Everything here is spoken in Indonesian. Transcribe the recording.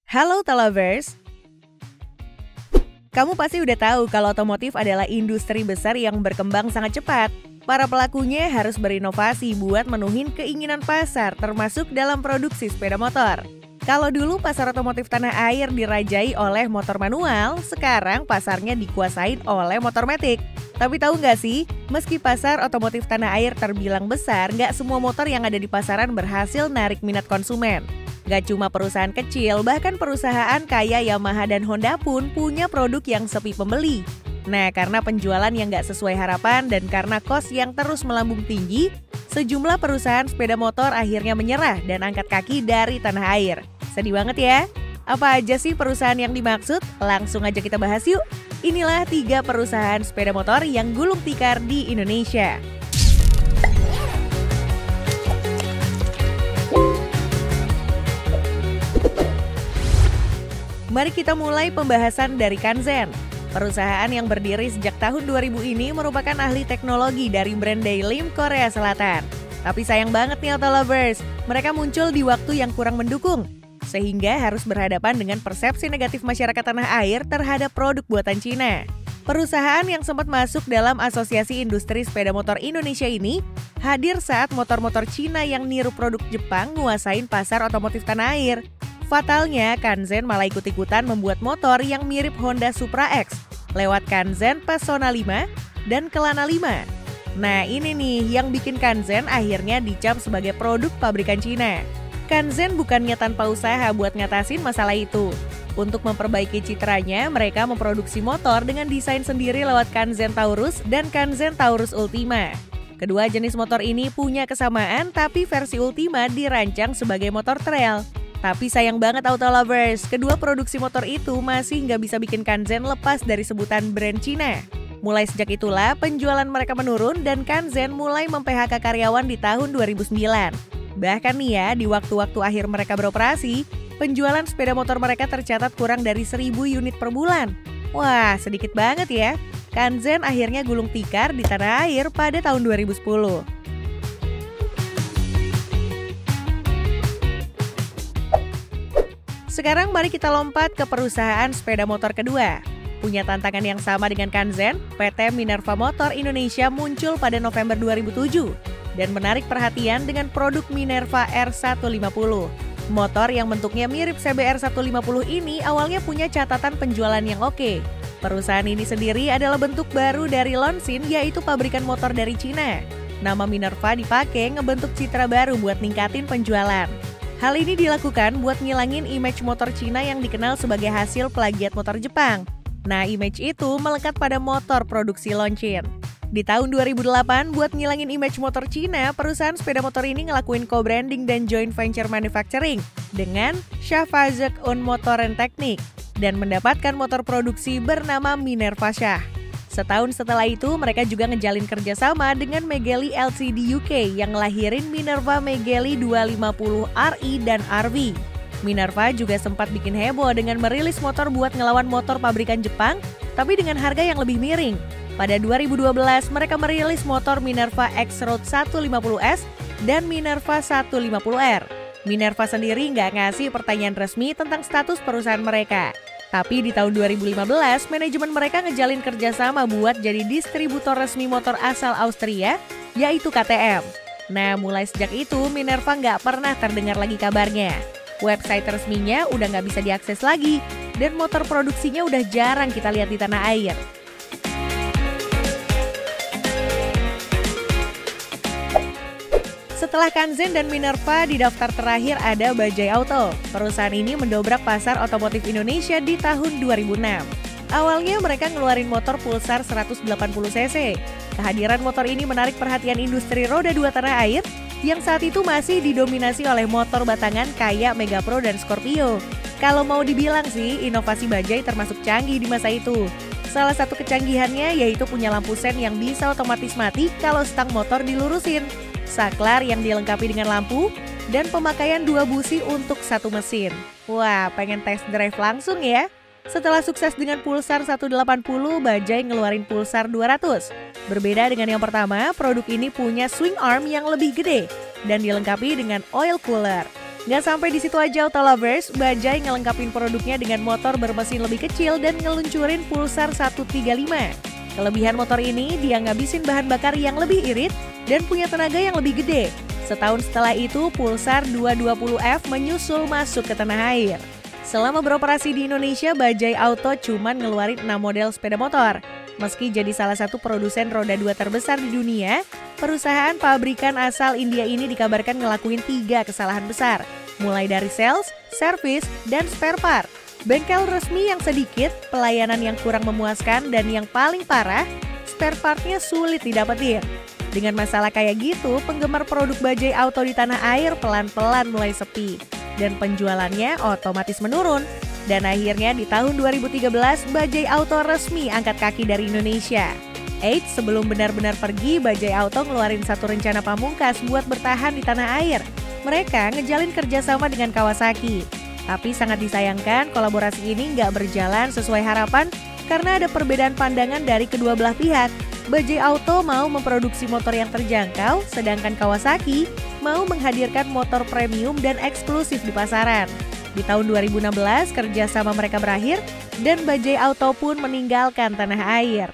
Halo Telovers, kamu pasti udah tahu kalau otomotif adalah industri besar yang berkembang sangat cepat. Para pelakunya harus berinovasi buat menuhin keinginan pasar, termasuk dalam produksi sepeda motor. Kalau dulu pasar otomotif tanah air dirajai oleh motor manual, sekarang pasarnya dikuasain oleh motor matic. Tapi tahu nggak sih, meski pasar otomotif tanah air terbilang besar, nggak semua motor yang ada di pasaran berhasil narik minat konsumen. Gak cuma perusahaan kecil, bahkan perusahaan kayak Yamaha dan Honda pun punya produk yang sepi pembeli. Nah, karena penjualan yang gak sesuai harapan dan karena kos yang terus melambung tinggi, sejumlah perusahaan sepeda motor akhirnya menyerah dan angkat kaki dari tanah air. Sedih banget ya? Apa aja sih perusahaan yang dimaksud? Langsung aja kita bahas yuk. Inilah 3 perusahaan sepeda motor yang gulung tikar di Indonesia. Mari kita mulai pembahasan dari Kanzen. Perusahaan yang berdiri sejak tahun 2000 ini merupakan ahli teknologi dari brand Dailim Korea Selatan. Tapi sayang banget nih Auto Lovers, mereka muncul di waktu yang kurang mendukung, sehingga harus berhadapan dengan persepsi negatif masyarakat tanah air terhadap produk buatan Cina. Perusahaan yang sempat masuk dalam Asosiasi Industri Sepeda Motor Indonesia ini hadir saat motor-motor Cina yang niru produk Jepang nguasain pasar otomotif tanah air. Fatalnya, Kanzen malah ikut-ikutan membuat motor yang mirip Honda Supra X lewat Kanzen Persona 5 dan Kelana 5. Nah ini nih yang bikin Kanzen akhirnya dicap sebagai produk pabrikan Cina. Kanzen bukannya tanpa usaha buat ngatasin masalah itu. Untuk memperbaiki citranya, mereka memproduksi motor dengan desain sendiri lewat Kanzen Taurus dan Kanzen Taurus Ultima. Kedua jenis motor ini punya kesamaan, tapi versi Ultima dirancang sebagai motor trail. Tapi sayang banget Auto Lovers, kedua produksi motor itu masih nggak bisa bikin Kanzen lepas dari sebutan brand Cina. Mulai sejak itulah penjualan mereka menurun dan Kanzen mulai mem-PHK karyawan di tahun 2009. Bahkan nih ya, di waktu-waktu akhir mereka beroperasi, penjualan sepeda motor mereka tercatat kurang dari 1.000 unit per bulan. Wah, sedikit banget ya. Kanzen akhirnya gulung tikar di tanah air pada tahun 2010. Sekarang mari kita lompat ke perusahaan sepeda motor kedua. Punya tantangan yang sama dengan Kanzen, PT Minerva Motor Indonesia muncul pada November 2007 dan menarik perhatian dengan produk Minerva R150. Motor yang bentuknya mirip CBR 150 ini awalnya punya catatan penjualan yang oke. Perusahaan ini sendiri adalah bentuk baru dari Lonsin, yaitu pabrikan motor dari Cina. Nama Minerva dipakai ngebentuk citra baru buat ningkatin penjualan. Hal ini dilakukan buat ngilangin image motor Cina yang dikenal sebagai hasil plagiat motor Jepang. Nah, image itu melekat pada motor produksi Lonsin. Di tahun 2008, buat ngilangin image motor Cina, perusahaan sepeda motor ini ngelakuin co-branding dan joint venture manufacturing dengan Shafazek Un Motoren Teknik dan mendapatkan motor produksi bernama Minerva Shah. Setahun setelah itu, mereka juga ngejalin kerjasama dengan Megeli LCD UK yang ngelahirin Minerva Megeli 250 RI dan RV. Minerva juga sempat bikin heboh dengan merilis motor buat ngelawan motor pabrikan Jepang, tapi dengan harga yang lebih miring. Pada 2012, mereka merilis motor Minerva X-Road 150S dan Minerva 150R. Minerva sendiri nggak ngasih pertanyaan resmi tentang status perusahaan mereka. Tapi di tahun 2015, manajemen mereka ngejalin kerjasama buat jadi distributor resmi motor asal Austria, yaitu KTM. Nah, mulai sejak itu, Minerva nggak pernah terdengar lagi kabarnya. Website resminya udah nggak bisa diakses lagi, dan motor produksinya udah jarang kita lihat di tanah air. Setelah Kanzen dan Minerva, di daftar terakhir ada Bajaj Auto. Perusahaan ini mendobrak pasar otomotif Indonesia di tahun 2006. Awalnya mereka ngeluarin motor Pulsar 180cc. Kehadiran motor ini menarik perhatian industri roda 2 tanah air yang saat itu masih didominasi oleh motor batangan kayak Megapro dan Scorpio. Kalau mau dibilang sih, inovasi Bajaj termasuk canggih di masa itu. Salah satu kecanggihannya yaitu punya lampu sen yang bisa otomatis mati kalau stang motor dilurusin. Saklar yang dilengkapi dengan lampu, dan pemakaian 2 busi untuk 1 mesin. Wah, pengen test drive langsung ya? Setelah sukses dengan Pulsar 180, Bajaj ngeluarin Pulsar 200. Berbeda dengan yang pertama, produk ini punya swing arm yang lebih gede dan dilengkapi dengan oil cooler. Nggak sampai di situ aja Auto Lovers, Bajaj ngelengkapin produknya dengan motor bermesin lebih kecil dan ngeluncurin Pulsar 135. Kelebihan motor ini, dia ngabisin bahan bakar yang lebih irit dan punya tenaga yang lebih gede. Setahun setelah itu, Pulsar 220F menyusul masuk ke tanah air. Selama beroperasi di Indonesia, Bajaj Auto cuman ngeluarin 6 model sepeda motor. Meski jadi salah satu produsen roda 2 terbesar di dunia, perusahaan pabrikan asal India ini dikabarkan ngelakuin 3 kesalahan besar, mulai dari sales, servis, dan spare part. Bengkel resmi yang sedikit, pelayanan yang kurang memuaskan, dan yang paling parah, spare partnya sulit didapetin. Dengan masalah kayak gitu, penggemar produk Bajaj Auto di tanah air pelan-pelan mulai sepi, dan penjualannya otomatis menurun. Dan akhirnya di tahun 2013, Bajaj Auto resmi angkat kaki dari Indonesia. Eits, sebelum benar-benar pergi, Bajaj Auto ngeluarin satu rencana pamungkas buat bertahan di tanah air. Mereka ngejalin kerjasama dengan Kawasaki. Tapi sangat disayangkan kolaborasi ini nggak berjalan sesuai harapan karena ada perbedaan pandangan dari kedua belah pihak. Bajaj Auto mau memproduksi motor yang terjangkau, sedangkan Kawasaki mau menghadirkan motor premium dan eksklusif di pasaran. Di tahun 2016, kerjasama mereka berakhir dan Bajaj Auto pun meninggalkan tanah air.